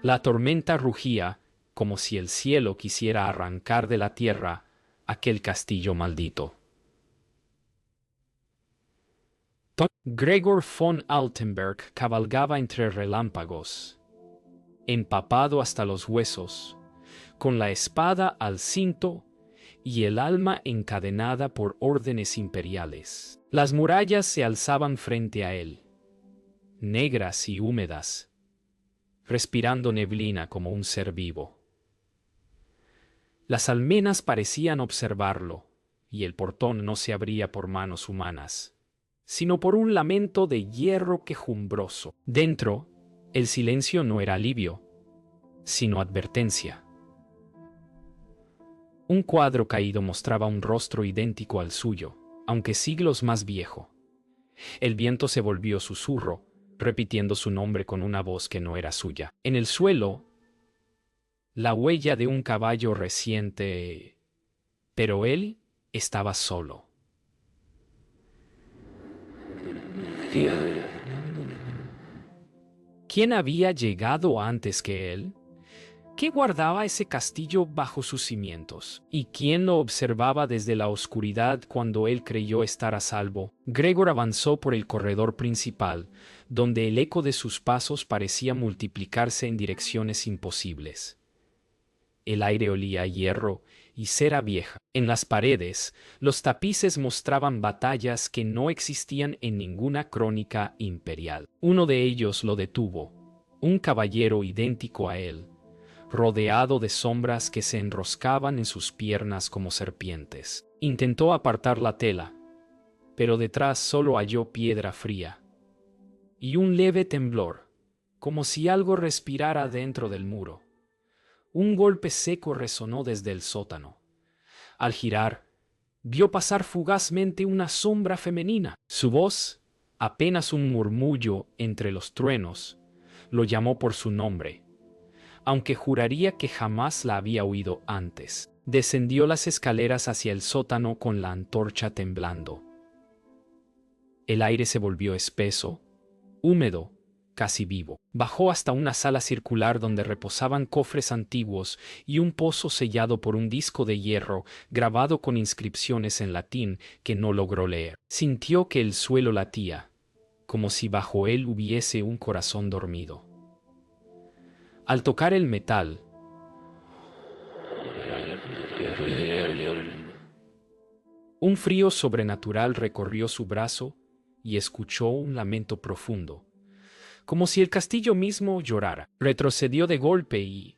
La tormenta rugía como si el cielo quisiera arrancar de la tierra aquel castillo maldito. Gregor von Altenberg cabalgaba entre relámpagos, empapado hasta los huesos, con la espada al cinto y el alma encadenada por órdenes imperiales. Las murallas se alzaban frente a él, negras y húmedas, respirando neblina como un ser vivo. Las almenas parecían observarlo, y el portón no se abría por manos humanas, sino por un lamento de hierro quejumbroso. Dentro, el silencio no era alivio, sino advertencia. Un cuadro caído mostraba un rostro idéntico al suyo, aunque siglos más viejo. El viento se volvió susurro, repitiendo su nombre con una voz que no era suya. En el suelo, la huella de un caballo reciente, pero él estaba solo. ¿Quién había llegado antes que él? ¿Qué guardaba ese castillo bajo sus cimientos? ¿Y quién lo observaba desde la oscuridad cuando él creyó estar a salvo? Gregor avanzó por el corredor principal, donde el eco de sus pasos parecía multiplicarse en direcciones imposibles. El aire olía a hierro y cera vieja. En las paredes, los tapices mostraban batallas que no existían en ninguna crónica imperial. Uno de ellos lo detuvo, un caballero idéntico a él, rodeado de sombras que se enroscaban en sus piernas como serpientes. Intentó apartar la tela, pero detrás solo halló piedra fría y un leve temblor, como si algo respirara dentro del muro. Un golpe seco resonó desde el sótano. Al girar, vio pasar fugazmente una sombra femenina. Su voz, apenas un murmullo entre los truenos, lo llamó por su nombre, aunque juraría que jamás la había oído antes. Descendió las escaleras hacia el sótano con la antorcha temblando. El aire se volvió espeso, húmedo, casi vivo. Bajó hasta una sala circular donde reposaban cofres antiguos y un pozo sellado por un disco de hierro grabado con inscripciones en latín que no logró leer. Sintió que el suelo latía, como si bajo él hubiese un corazón dormido. Al tocar el metal, un frío sobrenatural recorrió su brazo y escuchó un lamento profundo, como si el castillo mismo llorara. Retrocedió de golpe y,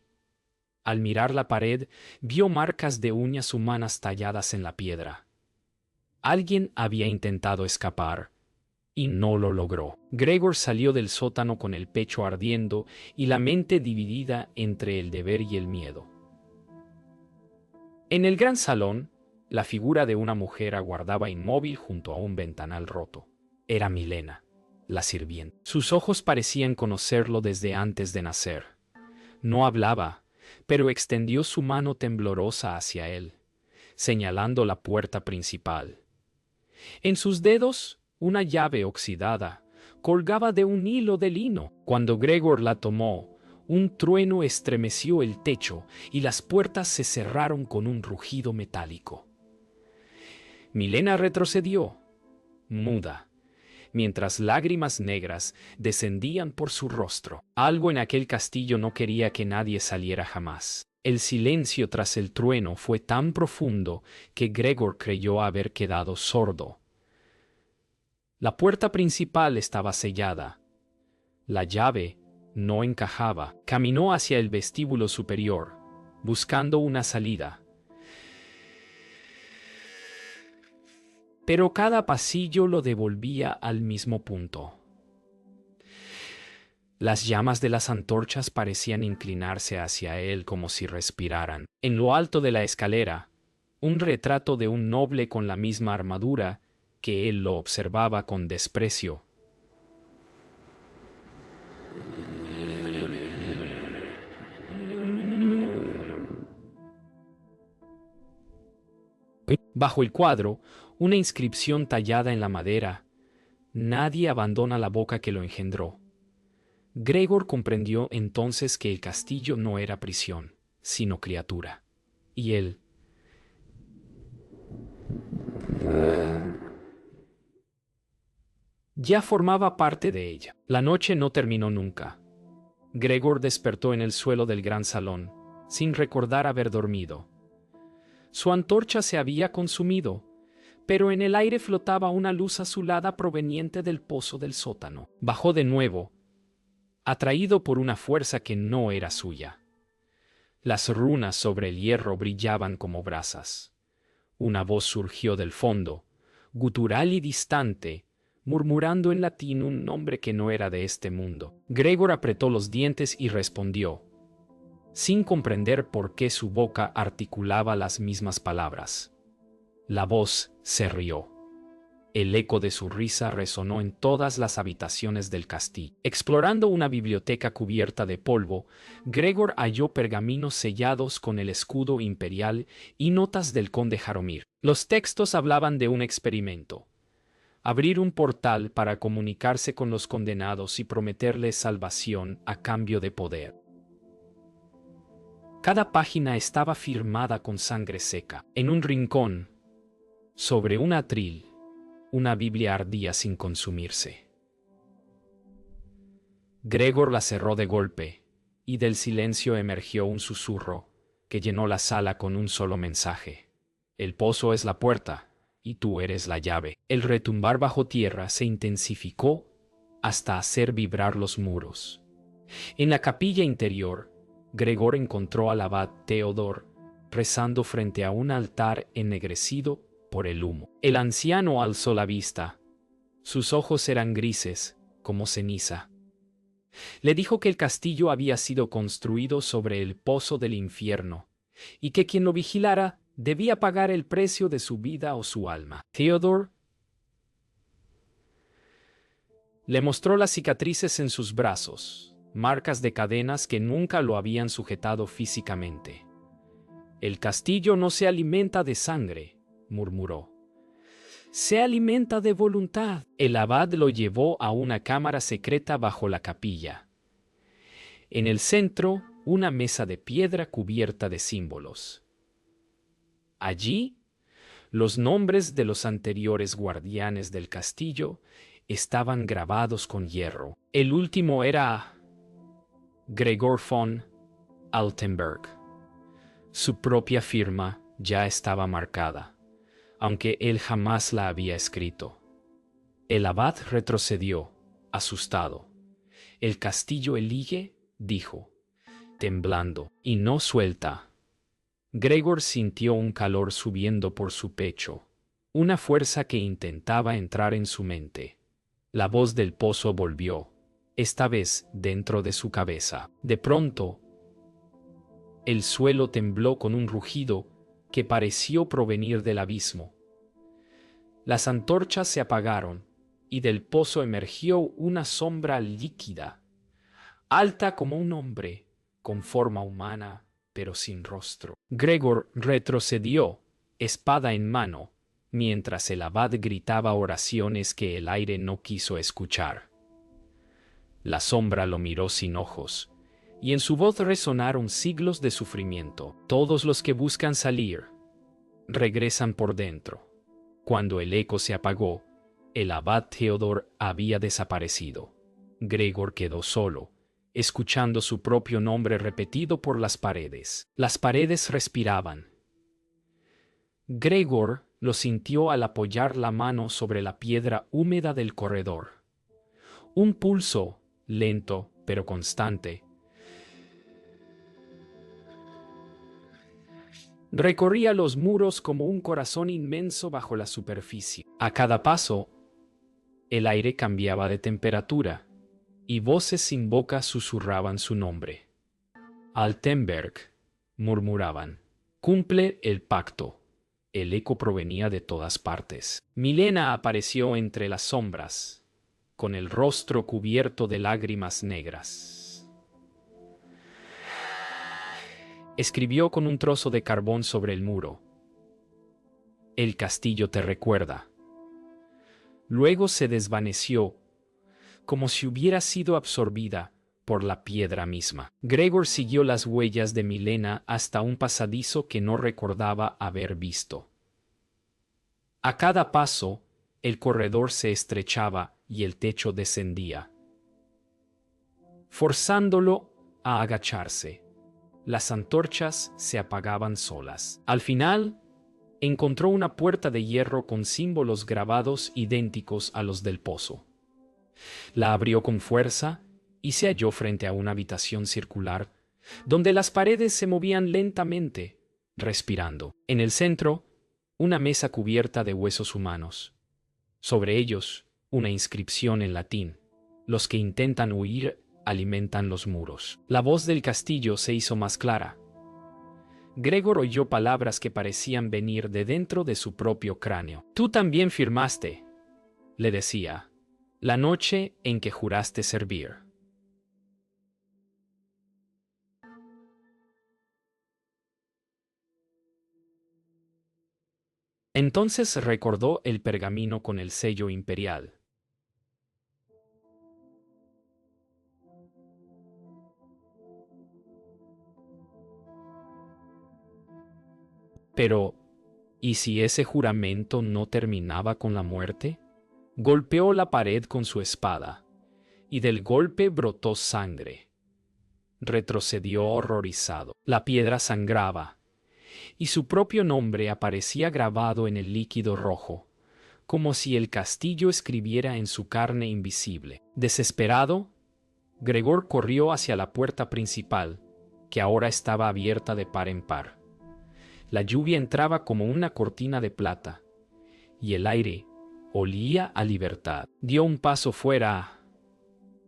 al mirar la pared, vio marcas de uñas humanas talladas en la piedra. Alguien había intentado escapar y no lo logró. Gregor salió del sótano con el pecho ardiendo y la mente dividida entre el deber y el miedo. En el gran salón, la figura de una mujer aguardaba inmóvil junto a un ventanal roto. Era Milena, la sirvienta. Sus ojos parecían conocerlo desde antes de nacer. No hablaba, pero extendió su mano temblorosa hacia él, señalando la puerta principal. En sus dedos, una llave oxidada colgaba de un hilo de lino. Cuando Gregor la tomó, un trueno estremeció el techo y las puertas se cerraron con un rugido metálico. Milena retrocedió, muda, mientras lágrimas negras descendían por su rostro. Algo en aquel castillo no quería que nadie saliera jamás. El silencio tras el trueno fue tan profundo que Gregor creyó haber quedado sordo. La puerta principal estaba sellada. La llave no encajaba. Caminó hacia el vestíbulo superior, buscando una salida. Pero cada pasillo lo devolvía al mismo punto. Las llamas de las antorchas parecían inclinarse hacia él como si respiraran. En lo alto de la escalera, un retrato de un noble con la misma armadura que él lo observaba con desprecio. Bajo el cuadro, una inscripción tallada en la madera: nadie abandona la boca que lo engendró. Gregor comprendió entonces que el castillo no era prisión, sino criatura. Y él ya formaba parte de ella. La noche no terminó nunca. Gregor despertó en el suelo del gran salón, sin recordar haber dormido. Su antorcha se había consumido, pero en el aire flotaba una luz azulada proveniente del pozo del sótano. Bajó de nuevo, atraído por una fuerza que no era suya. Las runas sobre el hierro brillaban como brasas. Una voz surgió del fondo, gutural y distante, murmurando en latín un nombre que no era de este mundo. Gregor apretó los dientes y respondió, sin comprender por qué su boca articulaba las mismas palabras. La voz se rió. El eco de su risa resonó en todas las habitaciones del castillo. Explorando una biblioteca cubierta de polvo, Gregor halló pergaminos sellados con el escudo imperial y notas del conde Jaromir. Los textos hablaban de un experimento: abrir un portal para comunicarse con los condenados y prometerles salvación a cambio de poder. Cada página estaba firmada con sangre seca. En un rincón, sobre un atril, una Biblia ardía sin consumirse. Gregor la cerró de golpe, y del silencio emergió un susurro que llenó la sala con un solo mensaje: el pozo es la puerta, y tú eres la llave. El retumbar bajo tierra se intensificó hasta hacer vibrar los muros. En la capilla interior, Gregor encontró al abad Theodor rezando frente a un altar ennegrecido por el humo. El anciano alzó la vista. Sus ojos eran grises, como ceniza. Le dijo que el castillo había sido construido sobre el pozo del infierno, y que quien lo vigilara debía pagar el precio de su vida o su alma. Theodor le mostró las cicatrices en sus brazos, marcas de cadenas que nunca lo habían sujetado físicamente. El castillo no se alimenta de sangre, murmuró. Se alimenta de voluntad. El abad lo llevó a una cámara secreta bajo la capilla. En el centro, una mesa de piedra cubierta de símbolos. Allí, los nombres de los anteriores guardianes del castillo estaban grabados con hierro. El último era Gregor von Altenberg. Su propia firma ya estaba marcada, aunque él jamás la había escrito. El abad retrocedió, asustado. «El castillo elige», dijo, temblando, «y no suelta». Gregor sintió un calor subiendo por su pecho, una fuerza que intentaba entrar en su mente. La voz del pozo volvió, esta vez dentro de su cabeza. De pronto, el suelo tembló con un rugido que pareció provenir del abismo. Las antorchas se apagaron y del pozo emergió una sombra líquida, alta como un hombre, con forma humana, pero sin rostro. Gregor retrocedió, espada en mano, mientras el abad gritaba oraciones que el aire no quiso escuchar. La sombra lo miró sin ojos, y en su voz resonaron siglos de sufrimiento. Todos los que buscan salir, regresan por dentro. Cuando el eco se apagó, el abad Theodor había desaparecido. Gregor quedó solo, escuchando su propio nombre repetido por las paredes. Las paredes respiraban. Gregor lo sintió al apoyar la mano sobre la piedra húmeda del corredor. Un pulso, lento pero constante, recorría los muros como un corazón inmenso bajo la superficie. A cada paso, el aire cambiaba de temperatura, y voces sin boca susurraban su nombre. Altenberg, murmuraban. Cumple el pacto. El eco provenía de todas partes. Milena apareció entre las sombras, con el rostro cubierto de lágrimas negras. Escribió con un trozo de carbón sobre el muro. El castillo te recuerda. Luego se desvaneció, como si hubiera sido absorbida por la piedra misma. Gregor siguió las huellas de Milena hasta un pasadizo que no recordaba haber visto. A cada paso, el corredor se estrechaba y el techo descendía, forzándolo a agacharse. Las antorchas se apagaban solas. Al final, encontró una puerta de hierro con símbolos grabados idénticos a los del pozo. La abrió con fuerza y se halló frente a una habitación circular, donde las paredes se movían lentamente, respirando. En el centro, una mesa cubierta de huesos humanos. Sobre ellos, una inscripción en latín: los que intentan huir alimentan los muros. La voz del castillo se hizo más clara. Gregor oyó palabras que parecían venir de dentro de su propio cráneo. «Tú también firmaste», le decía, «la noche en que juraste servir». Entonces recordó el pergamino con el sello imperial. Pero, ¿y si ese juramento no terminaba con la muerte? Golpeó la pared con su espada, y del golpe brotó sangre. Retrocedió horrorizado. La piedra sangraba, y su propio nombre aparecía grabado en el líquido rojo, como si el castillo escribiera en su carne invisible. Desesperado, Gregor corrió hacia la puerta principal, que ahora estaba abierta de par en par. La lluvia entraba como una cortina de plata, y el aire olía a libertad. Dio un paso fuera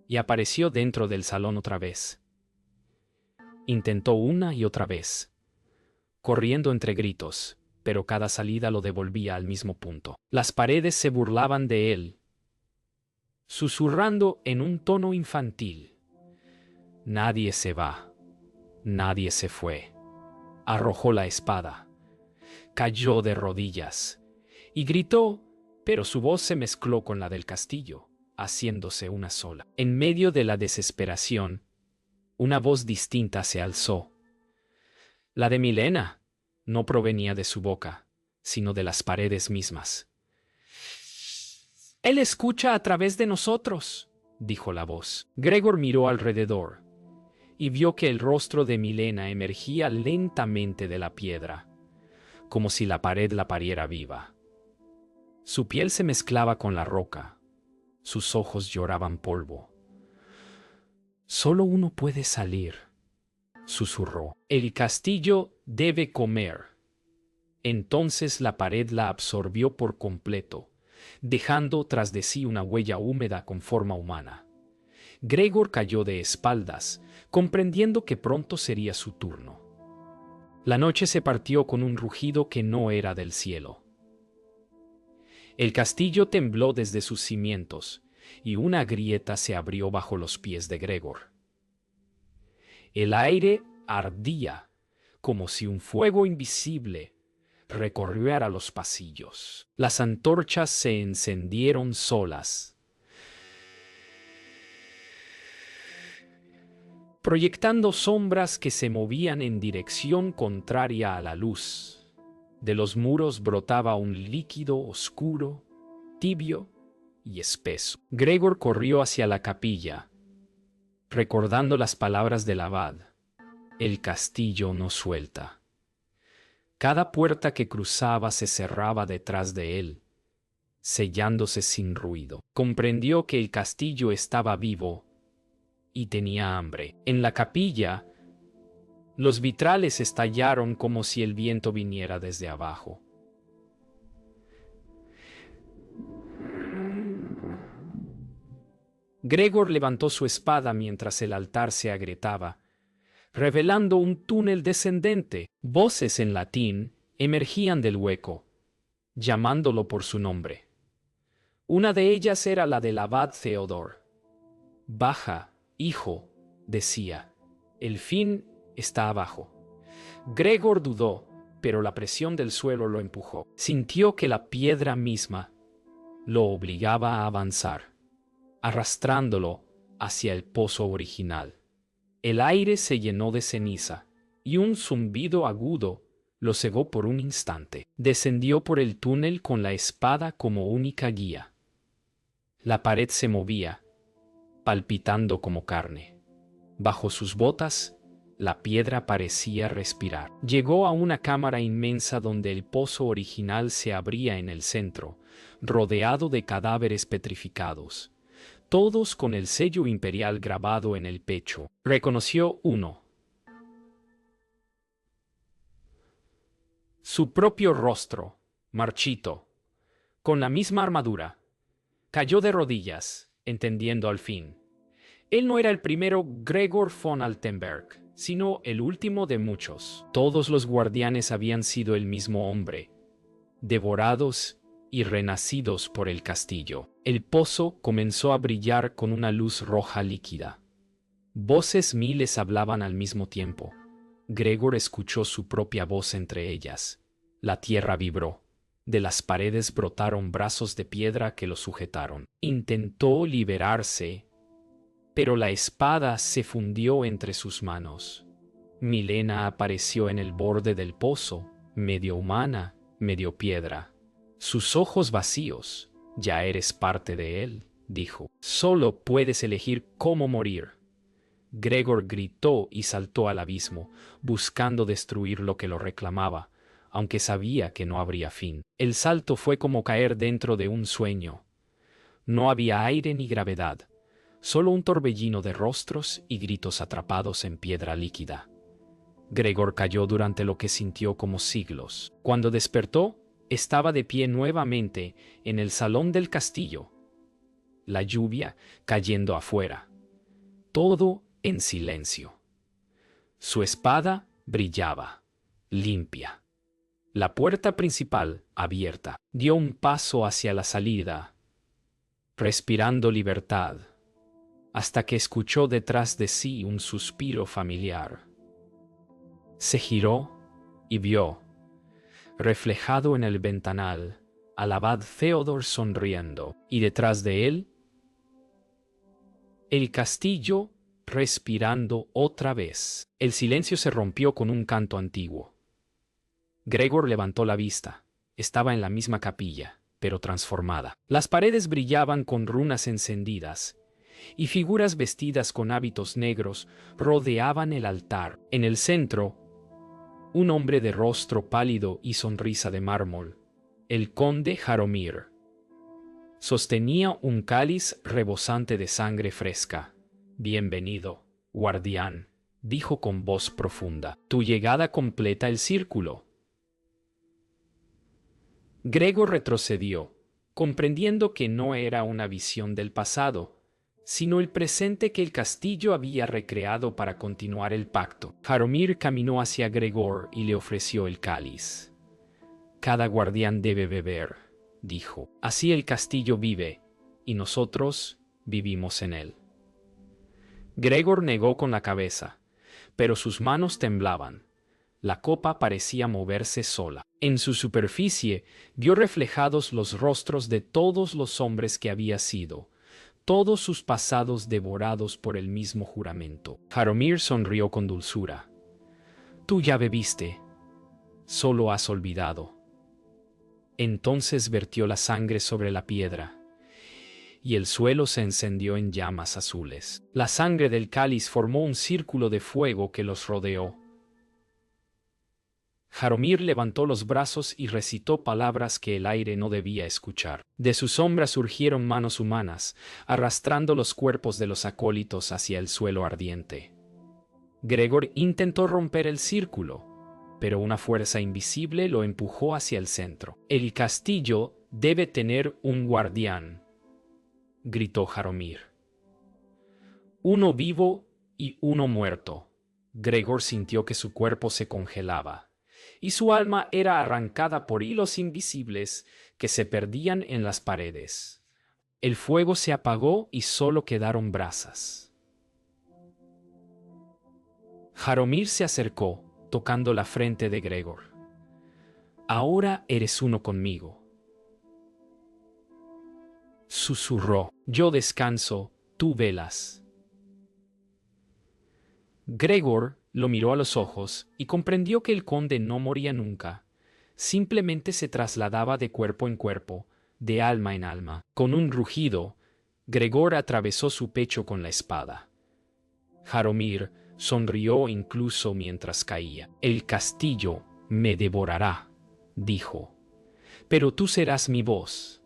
y apareció dentro del salón otra vez. Intentó una y otra vez, corriendo entre gritos, pero cada salida lo devolvía al mismo punto. Las paredes se burlaban de él, susurrando en un tono infantil: «Nadie se va, nadie se fue». Arrojó la espada, cayó de rodillas y gritó, pero su voz se mezcló con la del castillo, haciéndose una sola. En medio de la desesperación, una voz distinta se alzó. La de Milena no provenía de su boca, sino de las paredes mismas. «Él escucha a través de nosotros», dijo la voz. Gregor miró alrededor y vio que el rostro de Milena emergía lentamente de la piedra, como si la pared la pariera viva. Su piel se mezclaba con la roca, sus ojos lloraban polvo. «Solo uno puede salir», susurró. «El castillo debe comer». Entonces la pared la absorbió por completo, dejando tras de sí una huella húmeda con forma humana. Gregor cayó de espaldas, comprendiendo que pronto sería su turno. La noche se partió con un rugido que no era del cielo. El castillo tembló desde sus cimientos, y una grieta se abrió bajo los pies de Gregor. El aire ardía, como si un fuego invisible recorriera los pasillos. Las antorchas se encendieron solas, proyectando sombras que se movían en dirección contraria a la luz. De los muros brotaba un líquido oscuro, tibio y espeso. Gregor corrió hacia la capilla, recordando las palabras del abad: «El castillo no suelta». Cada puerta que cruzaba se cerraba detrás de él, sellándose sin ruido. Comprendió que el castillo estaba vivo y tenía hambre. En la capilla, los vitrales estallaron como si el viento viniera desde abajo. Gregor levantó su espada mientras el altar se agrietaba, revelando un túnel descendente. Voces en latín emergían del hueco, llamándolo por su nombre. Una de ellas era la del abad Theodor. «Baja, hijo», decía, «el fin está abajo». Gregor dudó, pero la presión del suelo lo empujó. Sintió que la piedra misma lo obligaba a avanzar, arrastrándolo hacia el pozo original. El aire se llenó de ceniza, y un zumbido agudo lo cegó por un instante. Descendió por el túnel con la espada como única guía. La pared se movía, palpitando como carne. Bajo sus botas, la piedra parecía respirar. Llegó a una cámara inmensa donde el pozo original se abría en el centro, rodeado de cadáveres petrificados, todos con el sello imperial grabado en el pecho. Reconoció uno. Su propio rostro, marchito, con la misma armadura. Cayó de rodillas, entendiendo al fin. Él no era el primero Gregor von Altenberg, sino el último de muchos. Todos los guardianes habían sido el mismo hombre, devorados y renacidos por el castillo. El pozo comenzó a brillar con una luz roja líquida. Voces miles hablaban al mismo tiempo. Gregor escuchó su propia voz entre ellas. La tierra vibró. De las paredes brotaron brazos de piedra que lo sujetaron. Intentó liberarse, pero la espada se fundió entre sus manos. Milena apareció en el borde del pozo, medio humana, medio piedra. Sus ojos vacíos. Ya eres parte de él, dijo. Solo puedes elegir cómo morir. Gregor gritó y saltó al abismo, buscando destruir lo que lo reclamaba, aunque sabía que no habría fin. El salto fue como caer dentro de un sueño. No había aire ni gravedad, solo un torbellino de rostros y gritos atrapados en piedra líquida. Gregor cayó durante lo que sintió como siglos. Cuando despertó, estaba de pie nuevamente en el salón del castillo. La lluvia cayendo afuera. Todo en silencio. Su espada brillaba, limpia. La puerta principal, abierta, dio un paso hacia la salida, respirando libertad, hasta que escuchó detrás de sí un suspiro familiar. Se giró y vio, reflejado en el ventanal, al abad Theodor sonriendo, y detrás de él, el castillo respirando otra vez. El silencio se rompió con un canto antiguo. Gregor levantó la vista. Estaba en la misma capilla, pero transformada. Las paredes brillaban con runas encendidas, y figuras vestidas con hábitos negros rodeaban el altar. En el centro, un hombre de rostro pálido y sonrisa de mármol, el conde Jaromir, sostenía un cáliz rebosante de sangre fresca. Bienvenido, guardián, dijo con voz profunda. Tu llegada completa el círculo. Gregor retrocedió, comprendiendo que no era una visión del pasado, sino el presente que el castillo había recreado para continuar el pacto. Jaromir caminó hacia Gregor y le ofreció el cáliz. Cada guardián debe beber, dijo. Así el castillo vive, y nosotros vivimos en él. Gregor negó con la cabeza, pero sus manos temblaban. La copa parecía moverse sola. En su superficie vio reflejados los rostros de todos los hombres que había sido, todos sus pasados devorados por el mismo juramento. Jaromir sonrió con dulzura. Tú ya bebiste, solo has olvidado. Entonces vertió la sangre sobre la piedra, y el suelo se encendió en llamas azules. La sangre del cáliz formó un círculo de fuego que los rodeó. Jaromir levantó los brazos y recitó palabras que el aire no debía escuchar. De su sombra surgieron manos humanas, arrastrando los cuerpos de los acólitos hacia el suelo ardiente. Gregor intentó romper el círculo, pero una fuerza invisible lo empujó hacia el centro. El castillo debe tener un guardián, gritó Jaromir. Uno vivo y uno muerto. Gregor sintió que su cuerpo se congelaba, y su alma era arrancada por hilos invisibles que se perdían en las paredes. El fuego se apagó y solo quedaron brasas. Jaromir se acercó, tocando la frente de Gregor. Ahora eres uno conmigo. Susurró. Yo descanso, tú velas. Gregor lo miró a los ojos y comprendió que el conde no moría nunca. Simplemente se trasladaba de cuerpo en cuerpo, de alma en alma. Con un rugido, Gregor atravesó su pecho con la espada. Jaromir sonrió incluso mientras caía. El castillo me devorará, dijo. Pero tú serás mi voz.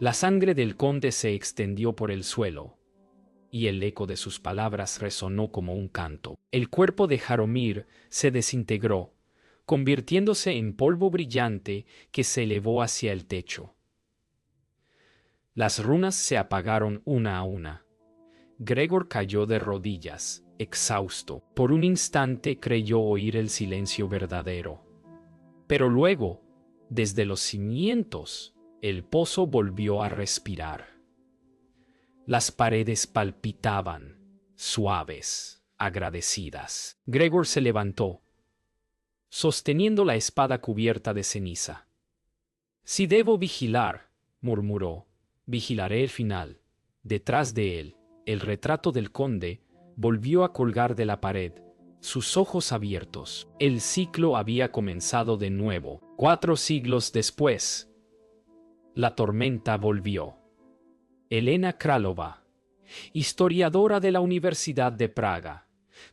La sangre del conde se extendió por el suelo, y el eco de sus palabras resonó como un canto. El cuerpo de Jaromir se desintegró, convirtiéndose en polvo brillante que se elevó hacia el techo. Las runas se apagaron una a una. Gregor cayó de rodillas, exhausto. Por un instante creyó oír el silencio verdadero. Pero luego, desde los cimientos, el pozo volvió a respirar. Las paredes palpitaban, suaves, agradecidas. Gregor se levantó, sosteniendo la espada cubierta de ceniza. Si debo vigilar, murmuró, vigilaré el final. Detrás de él, el retrato del conde volvió a colgar de la pared, sus ojos abiertos. El ciclo había comenzado de nuevo. 4 siglos después, la tormenta volvió. Elena Králova, historiadora de la Universidad de Praga,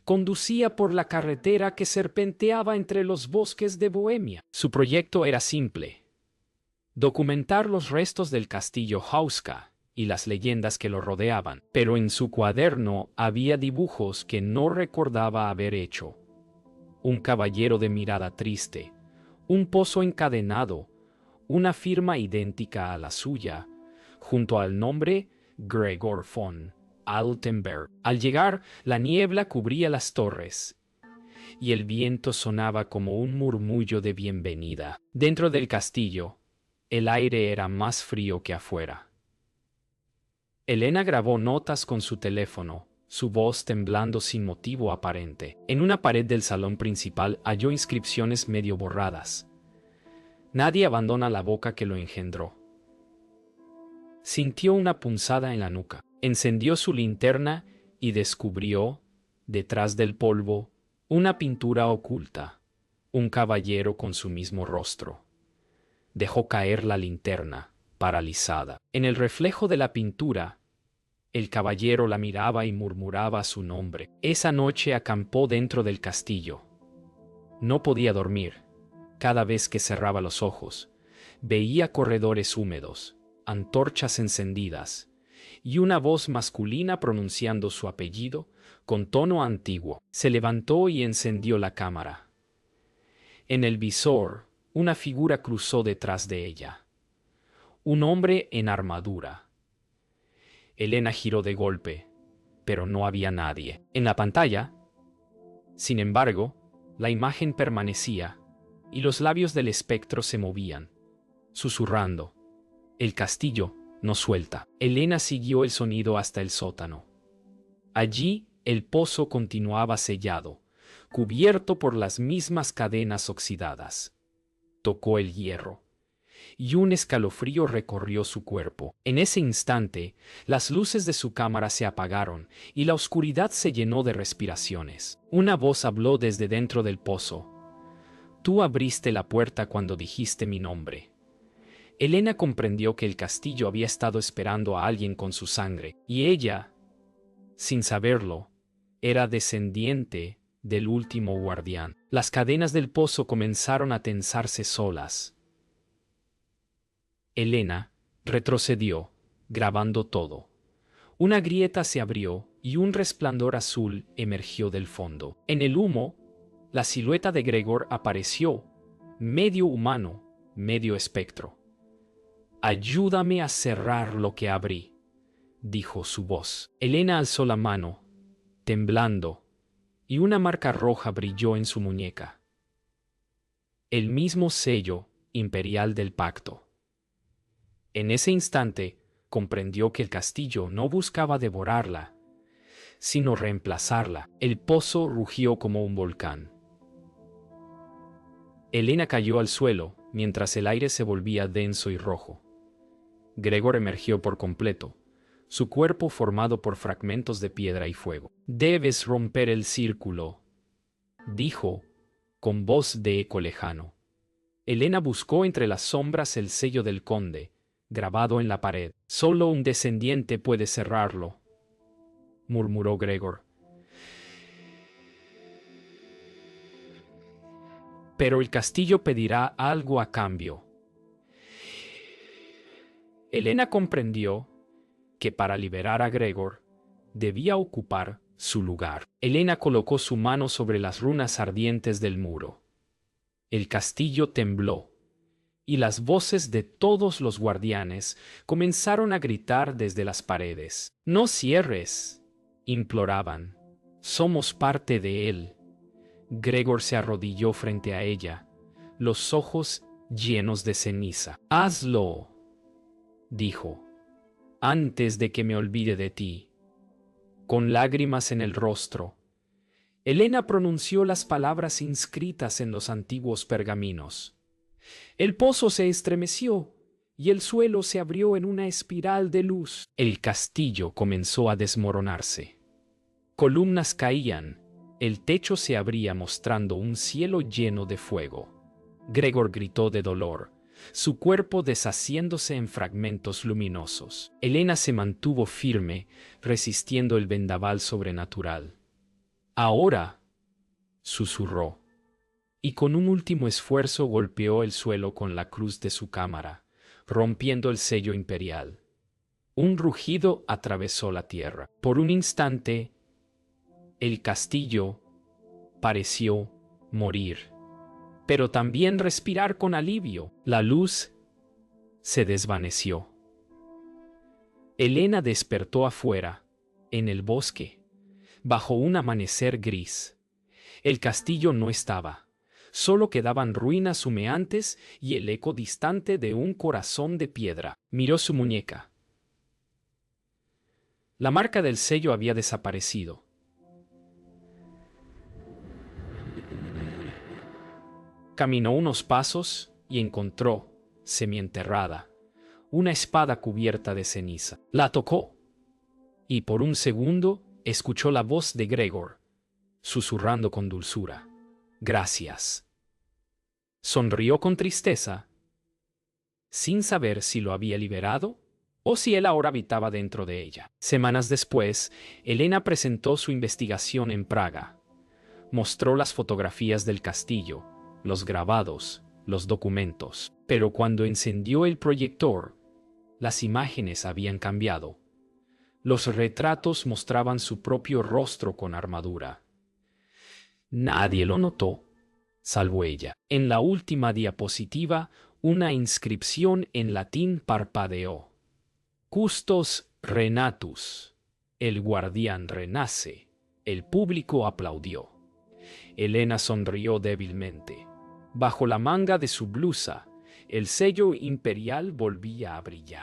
conducía por la carretera que serpenteaba entre los bosques de Bohemia. Su proyecto era simple: documentar los restos del castillo Hauska y las leyendas que lo rodeaban, pero en su cuaderno había dibujos que no recordaba haber hecho. Un caballero de mirada triste, un pozo encadenado, una firma idéntica a la suya, junto al nombre Gregor von Altenberg. Al llegar, la niebla cubría las torres, y el viento sonaba como un murmullo de bienvenida. Dentro del castillo, el aire era más frío que afuera. Elena grabó notas con su teléfono, su voz temblando sin motivo aparente. En una pared del salón principal halló inscripciones medio borradas. Nadie abandona la boca que lo engendró. Sintió una punzada en la nuca. Encendió su linterna y descubrió, detrás del polvo, una pintura oculta, un caballero con su mismo rostro. Dejó caer la linterna, paralizada. En el reflejo de la pintura, el caballero la miraba y murmuraba su nombre. Esa noche acampó dentro del castillo. No podía dormir. Cada vez que cerraba los ojos, veía corredores húmedos, antorchas encendidas, y una voz masculina pronunciando su apellido con tono antiguo. Se levantó y encendió la cámara. En el visor, una figura cruzó detrás de ella. Un hombre en armadura. Elena giró de golpe, pero no había nadie. En la pantalla, sin embargo, la imagen permanecía, y los labios del espectro se movían, susurrando: el castillo no suelta. Elena siguió el sonido hasta el sótano. Allí, el pozo continuaba sellado, cubierto por las mismas cadenas oxidadas. Tocó el hierro, y un escalofrío recorrió su cuerpo. En ese instante, las luces de su cámara se apagaron y la oscuridad se llenó de respiraciones. Una voz habló desde dentro del pozo. Tú abriste la puerta cuando dijiste mi nombre. Elena comprendió que el castillo había estado esperando a alguien con su sangre, y ella, sin saberlo, era descendiente del último guardián. Las cadenas del pozo comenzaron a tensarse solas. Elena retrocedió, grabando todo. Una grieta se abrió y un resplandor azul emergió del fondo. En el humo, la silueta de Gregor apareció, medio humano, medio espectro. «Ayúdame a cerrar lo que abrí», dijo su voz. Elena alzó la mano, temblando, y una marca roja brilló en su muñeca. El mismo sello imperial del pacto. En ese instante, comprendió que el castillo no buscaba devorarla, sino reemplazarla. El pozo rugió como un volcán. Elena cayó al suelo, mientras el aire se volvía denso y rojo. Gregor emergió por completo, su cuerpo formado por fragmentos de piedra y fuego. «Debes romper el círculo», dijo, con voz de eco lejano. Elena buscó entre las sombras el sello del conde, grabado en la pared. «Solo un descendiente puede cerrarlo», murmuró Gregor. «Pero el castillo pedirá algo a cambio». Elena comprendió que para liberar a Gregor debía ocupar su lugar. Elena colocó su mano sobre las runas ardientes del muro. El castillo tembló, y las voces de todos los guardianes comenzaron a gritar desde las paredes. «No cierres», imploraban. «Somos parte de él». Gregor se arrodilló frente a ella, los ojos llenos de ceniza. «Hazlo», dijo, «antes de que me olvide de ti». Con lágrimas en el rostro, Elena pronunció las palabras inscritas en los antiguos pergaminos. El pozo se estremeció y el suelo se abrió en una espiral de luz. El castillo comenzó a desmoronarse. Columnas caían, el techo se abría mostrando un cielo lleno de fuego. Gregor gritó de dolor, su cuerpo deshaciéndose en fragmentos luminosos. Elena se mantuvo firme, resistiendo el vendaval sobrenatural. «Ahora», susurró, y con un último esfuerzo golpeó el suelo con la cruz de su cámara, rompiendo el sello imperial. Un rugido atravesó la tierra. Por un instante, el castillo pareció morir, pero también respirar con alivio. La luz se desvaneció. Elena despertó afuera, en el bosque, bajo un amanecer gris. El castillo no estaba. Solo quedaban ruinas humeantes y el eco distante de un corazón de piedra. Miró su muñeca. La marca del sello había desaparecido. Caminó unos pasos y encontró, semienterrada, una espada cubierta de ceniza. La tocó, y por un segundo escuchó la voz de Gregor, susurrando con dulzura: «Gracias». Sonrió con tristeza, sin saber si lo había liberado o si él ahora habitaba dentro de ella. Semanas después, Elena presentó su investigación en Praga. Mostró las fotografías del castillo, los grabados, los documentos. Pero cuando encendió el proyector, las imágenes habían cambiado. Los retratos mostraban su propio rostro con armadura. Nadie lo notó, salvo ella. En la última diapositiva, una inscripción en latín parpadeó: «Custos renatus». El guardián renace. El público aplaudió. Elena sonrió débilmente. Bajo la manga de su blusa, el sello imperial volvía a brillar.